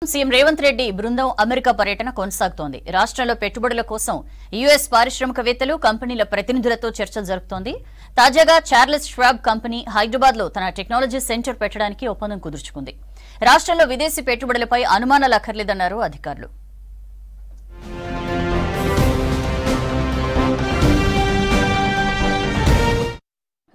CM Revanth Reddy బృందం America పర్యటన కొనసాగుతోంది. రాష్ట్రంలో పెట్టుబడుల కోసం యుఎస్ పారిశ్రామికవేత్తలు, కంపెనీల ప్రతినిధులతో చర్చలు జరుపుతోంది. తాజాగా చార్లెస్ ష్వాబ్ కంపెనీ హైదరాబాద్ లో తన టెక్నాలజీ సెంటర్ పెట్టడానికి ఒప్పందం కుదుర్చుకుంది. రాష్ట్రంలో విదేశీ పెట్టుబడులపై అనుమానాలు అక్కర్లేదన్నారు అధికారులు.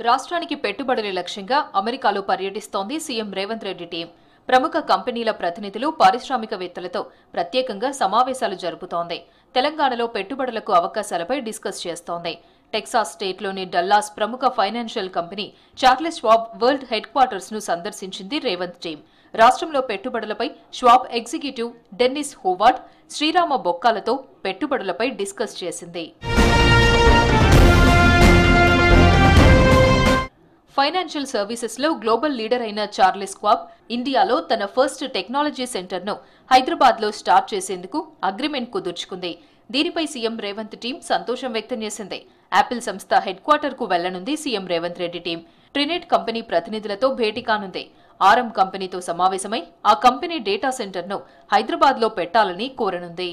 రాష్ట్రానికి పెట్టుబడుల లక్ష్యంగా అమెరికాలో పర్యటిస్తోంది సీఎం రేవంత్ రెడ్డి టీం. ప్రముఖ కంపెనీల ప్రతినిధులు, పారిశ్రామికవేత్తలతో ప్రత్యేకంగా సమావేశాలు జరుపుతోంది. తెలంగాణలో పెట్టుబడులకు అవకాశాలపై డిస్కస్ చేస్తోంది. టెక్సాస్ స్టేట్లోని డల్లాస్ ప్రముఖ financial company Charles Schwab world headquarters ను సందర్శించింది రేవంత్ టీం. రాష్ట్రంలో పెట్టుబడులపై Schwab executive Dennis Howard, Srirama బొక్కాలతో పెట్టుబడులపై డిస్కస్ చేసింది. ఫైనాన్షియల్ సర్వీసెస్ లో గ్లోబల్ లీడర్ అయిన చార్లెస్ ష్వాబ్ ఇండియాలో తన ఫస్ట్ టెక్నాలజీ సెంటర్ ను హైదరాబాద్ లో స్టార్ట్ చేసేందుకు అగ్రిమెంట్ కుదుర్చుకుంది. దీనిపై సీఎం రేవంత్ టీం సంతోషం వ్యక్తం చేసింది. యాపిల్ సంస్థ హెడ్ క్వార్టర్ కు వెళ్లనుంది CM Revanth Reddy team. TriNet company ప్రతినిధులతో భేటీ కానుంది. ఆర్ఎం కంపెనీతో సమావేశమై ఆ కంపెనీ డేటా సెంటర్ ను హైదరాబాద్ లో పెట్టాలని కోరనుంది.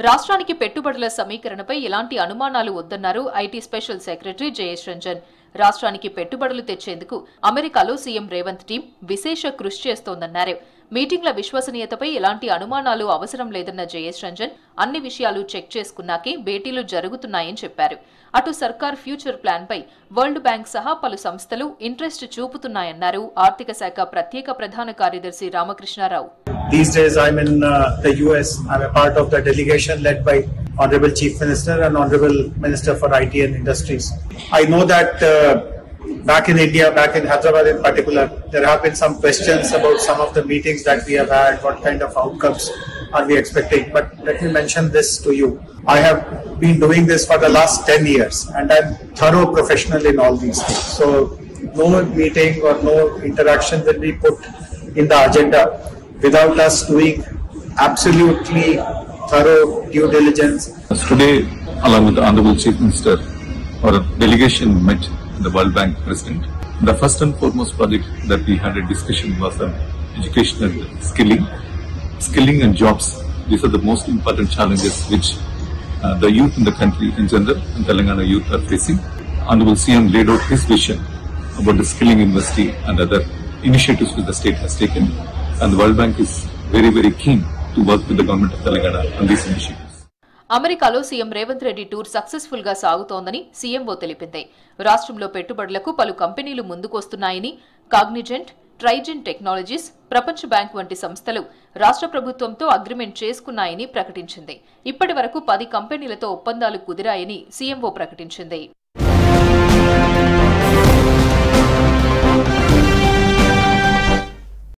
రాష్ట్రానికి పెట్టుబడుల సమీకరణపై ఎలాంటి అనుమానాలు వద్దన్నారు IT special secretary Jayesh Ranjan. రాష్ట్రానికి పెట్టుబడులు తెచ్చేందుకు అమెరికాలో సీఎం రేవంత్ టీం విశేష కృషి చేస్తోందన్నారు. మీటింగ్ల విశ్వసనీయతపై ఎలాంటి అనుమానాలు అవసరం లేదన్న జయేష్ రంజన్ అన్ని విషయాలు చెక్ చేసుకున్నాకే భేటీలు జరుగుతున్నాయని చెప్పారు. అటు సర్కార్ ఫ్యూచర్ ప్లాన్ పై వరల్డ్ బ్యాంక్ సహా పలు సంస్థలు ఇంట్రెస్ట్ చూపుతున్నాయన్నారు ఆర్థిక శాఖ ప్రత్యేక ప్రధాన కార్యదర్శి Ramakrishna Rao. These days I'm in the US. I'm a part of the delegation led by Honorable Chief Minister and Honorable Minister for IT and Industries. I know that back in India, back in Hyderabad in particular, there have been some questions about some of the meetings that we have had, what kind of outcomes are we expecting. But let me mention this to you. I have been doing this for the last 10 years and I'm thorough professional in all these things. So no meeting or no interaction will be put in the agenda without us doing absolutely thorough due diligence. Today, along with the Honorable Chief Minister, our delegation met the World Bank President. The first and foremost project that we had a discussion was on educational skilling and jobs. These are the most important challenges which the youth in the country in general and Telangana youth are facing. Honorable CM laid out his vision about the skilling university and other initiatives which the state has taken. And the World Bank is very, very keen to work with the government of Telangana on these initiatives. అమెరికాలో CM Revanth Reddy tour successful గా సాగుతోందని CMO తెలిపింది. రాష్ట్రంలో పెట్టుబడులకు పలు కంపెనీలు ముందుకొస్తున్నాయని, Cognizant, ట్రైజెన్ technologies, ప్రపంచ bank వంటి సంస్థలు రాష్ట్ర ప్రభుత్వంతో అగ్రిమెంట్ చేసుకున్నాయని ప్రకటించింది. ఇప్పటి వరకు 10 కంపెనీలతో ఒప్పందాలు కుదిరాయని సీఎంఓ ప్రకటించింది.